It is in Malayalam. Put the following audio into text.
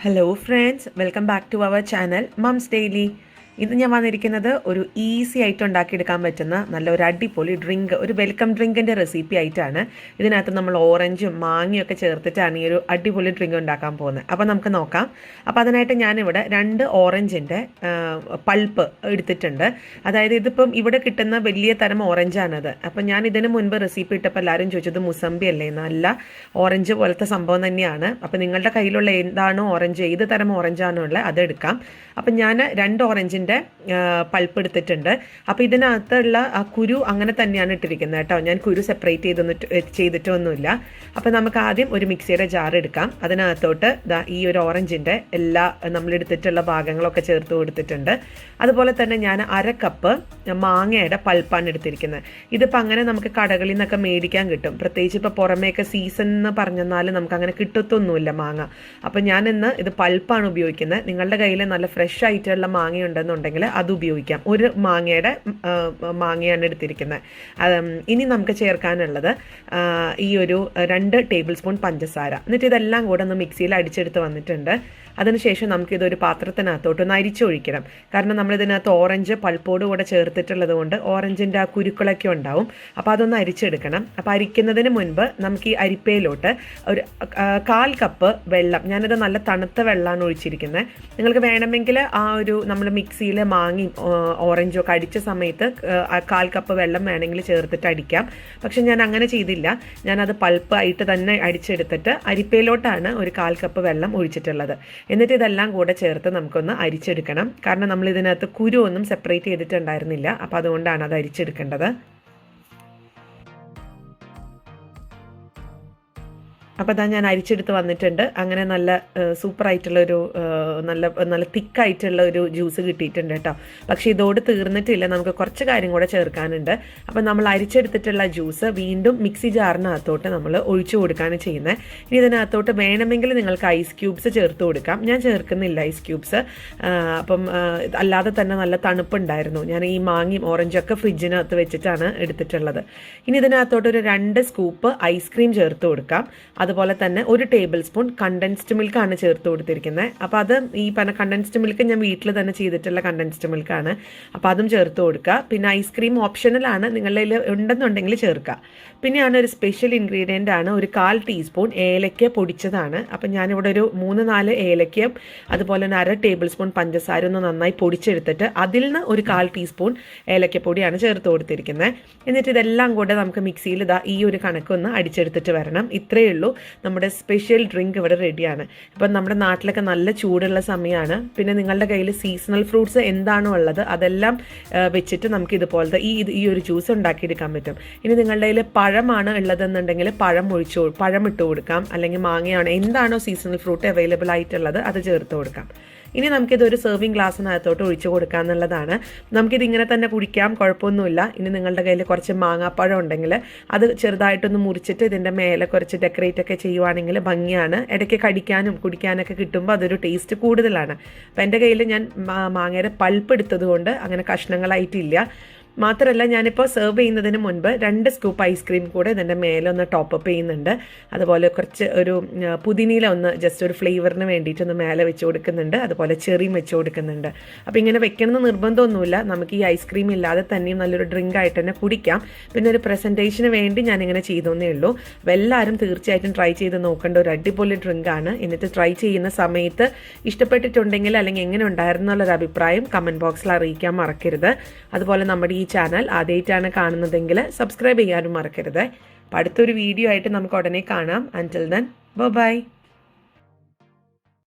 Hello friends, welcome back to our channel mums daily. ഇത് ഞാൻ വന്നിരിക്കുന്നത് ഒരു ഈസി ആയിട്ട് ഉണ്ടാക്കിയെടുക്കാൻ പറ്റുന്ന നല്ലൊരു അടിപൊളി ഡ്രിങ്ക്, ഒരു വെൽക്കം ഡ്രിങ്കിൻ്റെ റെസിപ്പി ആയിട്ടാണ്. ഇതിനകത്ത് നമ്മൾ ഓറഞ്ചും മാങ്ങയൊക്കെ ചേർത്തിട്ടാണ് ഈ ഒരു അടിപൊളി ഡ്രിങ്ക് ഉണ്ടാക്കാൻ പോകുന്നത്. അപ്പോൾ നമുക്ക് നോക്കാം. അപ്പോൾ അതിനായിട്ട് ഞാനിവിടെ 2 ഓറഞ്ചിൻ്റെ പൾപ്പ് എടുത്തിട്ടുണ്ട്. അതായത് ഇതിപ്പം ഇവിടെ കിട്ടുന്ന വലിയ തരം ഓറഞ്ചാണത്. അപ്പം ഞാൻ ഇതിന് മുൻപ് റെസിപ്പി ഇട്ടപ്പോൾ എല്ലാവരും ചോദിച്ചത് മുസമ്പി അല്ലേ, നല്ല ഓറഞ്ച് പോലത്തെ സംഭവം തന്നെയാണ്. അപ്പോൾ നിങ്ങളുടെ കയ്യിലുള്ള എന്താണോ ഓറഞ്ച്, ഏത് തരം ഓറഞ്ചാണോ ഉള്ളത് അതെടുക്കാം. അപ്പം ഞാൻ 2 ഓറഞ്ചിൻ്റെ പൾപ്പ് എടുത്തിട്ടുണ്ട്. അപ്പോൾ ഇതിനകത്തുള്ള ആ കുരു അങ്ങനെ തന്നെയാണ് ഇട്ടിരിക്കുന്നത് കേട്ടോ. ഞാൻ കുരു സെപ്പറേറ്റ് ചെയ്തിട്ടൊന്നുമില്ല. അപ്പോൾ നമുക്ക് ആദ്യം ഒരു മിക്സിയുടെ ജാർ എടുക്കാം. അതിനകത്തോട്ട് ഈ ഒരു ഓറഞ്ചിൻ്റെ എല്ലാ നമ്മളെടുത്തിട്ടുള്ള ഭാഗങ്ങളൊക്കെ ചേർത്ത് കൊടുത്തിട്ടുണ്ട്. അതുപോലെ തന്നെ ഞാൻ 1/2 കപ്പ് മാങ്ങയുടെ പൾപ്പാണ് എടുത്തിരിക്കുന്നത്. ഇതിപ്പോൾ അങ്ങനെ നമുക്ക് കടകളിൽ നിന്നൊക്കെ മേടിക്കാൻ കിട്ടും. പ്രത്യേകിച്ച് ഇപ്പോൾ പുറമേയൊക്കെ സീസൺ എന്ന് പറഞ്ഞാൽ നമുക്ക് അങ്ങനെ കിട്ടത്തൊന്നുമില്ല മാങ്ങ. അപ്പോൾ ഞാൻ ഇന്ന് ഇത് പൾപ്പാണ് ഉപയോഗിക്കുന്നത്. നിങ്ങളുടെ കയ്യിൽ നല്ല ഫ്രഷ് ആയിട്ടുള്ള മാങ്ങയുണ്ടെന്നുണ്ടെങ്കിൽ അത് ഉപയോഗിക്കാം. ഒരു മാങ്ങയാണ് എടുത്തിരിക്കുന്നത്. ഇനി നമുക്ക് ചേർക്കാനുള്ളത് ഈ ഒരു 2 ടേബിൾ സ്പൂൺ പഞ്ചസാര. എന്നിട്ട് ഇതെല്ലാം കൂടെ ഒന്ന് മിക്സിയിൽ അടിച്ചെടുത്ത് വന്നിട്ടുണ്ട്. അതിനുശേഷം നമുക്കിതൊരു പാത്രത്തിനകത്തോട്ട് ഒന്ന് അരിച്ചൊഴിക്കണം. കാരണം നമ്മളിതിനകത്ത് ഓറഞ്ച് പൾപ്പോട് കൂടെ ചേർത്തിട്ടുള്ളത് കൊണ്ട് ഓറഞ്ചിൻ്റെ ആ കുരുക്കളൊക്കെ ഉണ്ടാവും. അപ്പോൾ അതൊന്ന് അരിച്ചെടുക്കണം. അപ്പോൾ അരിക്കുന്നതിന് മുൻപ് നമുക്ക് ഈ അരിപ്പയിലോട്ട് ഒരു 1/4 കപ്പ് വെള്ളം, ഞാനിത് നല്ല തണുത്ത വെള്ളമാണ് ഒഴിച്ചിരിക്കുന്നത്. നിങ്ങൾക്ക് വേണമെങ്കിൽ ആ ഒരു നമ്മൾ മിക്സിയിൽ മാങ്ങയും ഓറഞ്ചും ഒക്കെ അടിച്ച സമയത്ത് 1/4 കപ്പ് വെള്ളം വേണമെങ്കിൽ ചേർത്തിട്ട് അടിക്കാം. പക്ഷെ ഞാൻ അങ്ങനെ ചെയ്തില്ല. ഞാനത് പൾപ്പായിട്ട് തന്നെ അടിച്ചെടുത്തിട്ട് അരിപ്പയിലോട്ടാണ് ഒരു 1/4 കപ്പ് വെള്ളം ഒഴിച്ചിട്ടുള്ളത്. എന്നിട്ട് ഇതെല്ലാം കൂടെ ചേർത്ത് നമുക്കൊന്ന് അരിച്ചെടുക്കണം. കാരണം നമ്മൾ ഇതിനകത്ത് കുരു ഒന്നും സെപ്പറേറ്റ് ചെയ്തിട്ടുണ്ടായിരുന്നില്ല. അപ്പോൾ അതുകൊണ്ടാണ് അത് അരിച്ചെടുക്കേണ്ടത്. അപ്പോൾ അതാ ഞാൻ അരിച്ചെടുത്ത് വന്നിട്ടുണ്ട്. അങ്ങനെ നല്ല സൂപ്പറായിട്ടുള്ളൊരു നല്ല തിക്കായിട്ടുള്ള ഒരു ജ്യൂസ് കിട്ടിയിട്ടുണ്ട് കേട്ടോ. പക്ഷേ ഇതോട് തീർന്നിട്ടില്ല, നമുക്ക് കുറച്ച് കാര്യം കൂടെ ചേർക്കാനുണ്ട്. അപ്പോൾ നമ്മൾ അരിച്ചെടുത്തിട്ടുള്ള ജ്യൂസ് വീണ്ടും മിക്സി ജാറിനകത്തോട്ട് നമ്മൾ ഒഴിച്ചു കൊടുക്കുകയാണ് ചെയ്യുന്നത്. ഇനി ഇതിനകത്തോട്ട് വേണമെങ്കിൽ നിങ്ങൾക്ക് ഐസ് ക്യൂബ്സ് ചേർത്ത് കൊടുക്കാം. ഞാൻ ചേർക്കുന്നില്ല ഐസ് ക്യൂബ്സ്. അപ്പം അല്ലാതെ തന്നെ നല്ല തണുപ്പുണ്ടായിരുന്നു. ഞാൻ ഈ മാങ്ങയും ഓറഞ്ചൊക്കെ ഫ്രിഡ്ജിനകത്ത് വെച്ചിട്ടാണ് എടുത്തിട്ടുള്ളത്. ഇനി ഇതിനകത്തോട്ട് ഒരു 2 സ്കൂപ്പ് ഐസ്ക്രീം ചേർത്ത് കൊടുക്കാം. അതുപോലെ തന്നെ 1 ടേബിൾ സ്പൂൺ കണ്ടൻസ്ഡ് മിൽക്കാണ് ചേർത്ത് കൊടുത്തിരിക്കുന്നത്. അപ്പോൾ അത് ഈ പറഞ്ഞ കണ്ടൻസ്ഡ് മിൽക്ക് ഞാൻ വീട്ടിൽ തന്നെ ചെയ്തിട്ടുള്ള കണ്ടൻസ്ഡ് മിൽക്കാണ്. അപ്പോൾ അതും ചേർത്ത് കൊടുക്കുക. പിന്നെ ഐസ്ക്രീം ഓപ്ഷണലാണ്, നിങ്ങളുടെ കയ്യിൽ ഉണ്ടെന്നുണ്ടെങ്കിൽ ചേർക്കുക. പിന്നെ ഞാനൊരു സ്പെഷ്യൽ ഇൻഗ്രീഡിയൻ്റ് ആണ്, ഒരു 1/4 ടീസ്പൂൺ ഏലക്ക പൊടിച്ചതാണ്. അപ്പം ഞാനിവിടെ ഒരു 3-4 ഏലക്കയും അതുപോലെ തന്നെ 1/2 ടേബിൾ സ്പൂൺ പഞ്ചസാര ഒന്ന് നന്നായി പൊടിച്ചെടുത്തിട്ട് അതിൽ നിന്ന് ഒരു 1/4 ടീസ്പൂൺ ഏലക്കപ്പൊടിയാണ് ചേർത്ത് കൊടുത്തിരിക്കുന്നത്. എന്നിട്ട് ഇതെല്ലാം കൂടെ നമുക്ക് മിക്സിയിൽ ഈ ഒരു കണക്കൊന്ന് അടിച്ചെടുത്തിട്ട് വരണം. ഇത്രയേ ഉള്ളൂ, നമ്മുടെ സ്പെഷ്യൽ ഡ്രിങ്ക് ഇവിടെ റെഡിയാണ്. ഇപ്പം നമ്മുടെ നാട്ടിലൊക്കെ നല്ല ചൂടുള്ള സമയമാണ്. പിന്നെ നിങ്ങളുടെ കയ്യിൽ സീസണൽ ഫ്രൂട്ട്സ് എന്താണോ ഉള്ളത് അതെല്ലാം വെച്ചിട്ട് നമുക്ക് ഇതുപോലത്തെ ഈ ഒരു ജ്യൂസ് ഉണ്ടാക്കിയെടുക്കാൻ പറ്റും. ഇനി നിങ്ങളുടെ കയ്യിൽ പഴമാണ് ഉള്ളതെന്നുണ്ടെങ്കിൽ പഴം ഇട്ട് കൊടുക്കാം. അല്ലെങ്കിൽ മാങ്ങയാണ്, എന്താണോ സീസണൽ ഫ്രൂട്ട് അവൈലബിൾ ആയിട്ടുള്ളത് അത് ചേർത്ത് കൊടുക്കാം. ഇനി നമുക്കിതൊരു സെർവിങ് ഗ്ലാസ്സിനകത്തോട്ട് ഒഴിച്ചു കൊടുക്കുക എന്നുള്ളതാണ്. നമുക്കിത് ഇങ്ങനെ തന്നെ കുടിക്കാം, കുഴപ്പമൊന്നുമില്ല. ഇനി നിങ്ങളുടെ കയ്യിൽ കുറച്ച് മാങ്ങാപ്പഴം ഉണ്ടെങ്കിൽ അത് ചെറുതായിട്ടൊന്ന് മുറിച്ചിട്ട് ഇതിൻ്റെ മേലെ കുറച്ച് ഡെക്കറേറ്റ് ഒക്കെ ചെയ്യുവാണെങ്കിൽ ഭംഗിയാണ്. ഇടയ്ക്ക് കടിക്കാനും കുടിക്കാനൊക്കെ കിട്ടുമ്പോൾ അതൊരു ടേസ്റ്റ് കൂടുതലാണ്. അപ്പോൾ എൻ്റെ കയ്യിൽ ഞാൻ മാങ്ങയുടെ പൾപ്പ് എടുത്തത് കൊണ്ട് അങ്ങനെ കഷ്ണങ്ങളായിട്ടില്ല. മാത്രമല്ല ഞാനിപ്പോൾ സെർവ് ചെയ്യുന്നതിന് മുൻപ് 2 സ്കൂപ്പ് ഐസ്ക്രീം കൂടെ ഇതിൻ്റെ മേലെ ഒന്ന് ടോപ്പപ്പ് ചെയ്യുന്നുണ്ട്. അതുപോലെ കുറച്ച് ഒരു പുതിനയില ഒന്ന് ജസ്റ്റ് ഒരു ഫ്ലേവറിന് വേണ്ടിയിട്ടൊന്ന് മേലെ വെച്ച് കൊടുക്കുന്നുണ്ട്. അതുപോലെ ചെറിയും വെച്ച് കൊടുക്കുന്നുണ്ട്. അപ്പോൾ ഇങ്ങനെ വെക്കണമെന്ന് നിർബന്ധമൊന്നുമില്ല. നമുക്ക് ഈ ഐസ്ക്രീം ഇല്ലാതെ തന്നെയും നല്ലൊരു ഡ്രിങ്ക് ആയിട്ട് തന്നെ കുടിക്കാം. പിന്നെ ഒരു പ്രസൻറ്റേഷന് വേണ്ടി ഞാനിങ്ങനെ ചെയ്തോന്നേ ഉള്ളൂ. അപ്പോൾ എല്ലാവരും തീർച്ചയായിട്ടും ട്രൈ ചെയ്ത് നോക്കേണ്ട ഒരു അടിപൊളി ഡ്രിങ്കാണ്. എന്നിട്ട് ട്രൈ ചെയ്യുന്ന സമയത്ത് ഇഷ്ടപ്പെട്ടിട്ടുണ്ടെങ്കിൽ അല്ലെങ്കിൽ എങ്ങനെ ഉണ്ടായിരുന്നുള്ളൊരു അഭിപ്രായം കമൻറ്റ് ബോക്സിൽ അറിയിക്കാൻ മറക്കരുത്. അതുപോലെ നമ്മുടെ ഈ ചാനൽ ആദ്യമായിട്ടാണ് കാണുന്നതെങ്കിൽ സബ്സ്ക്രൈബ് ചെയ്യാനും മറക്കരുത്. അടുത്തൊരു വീഡിയോ ആയിട്ട് നമുക്ക് ഉടനെ കാണാം. അൻറ്റിൽ ദെൻ ബൈ.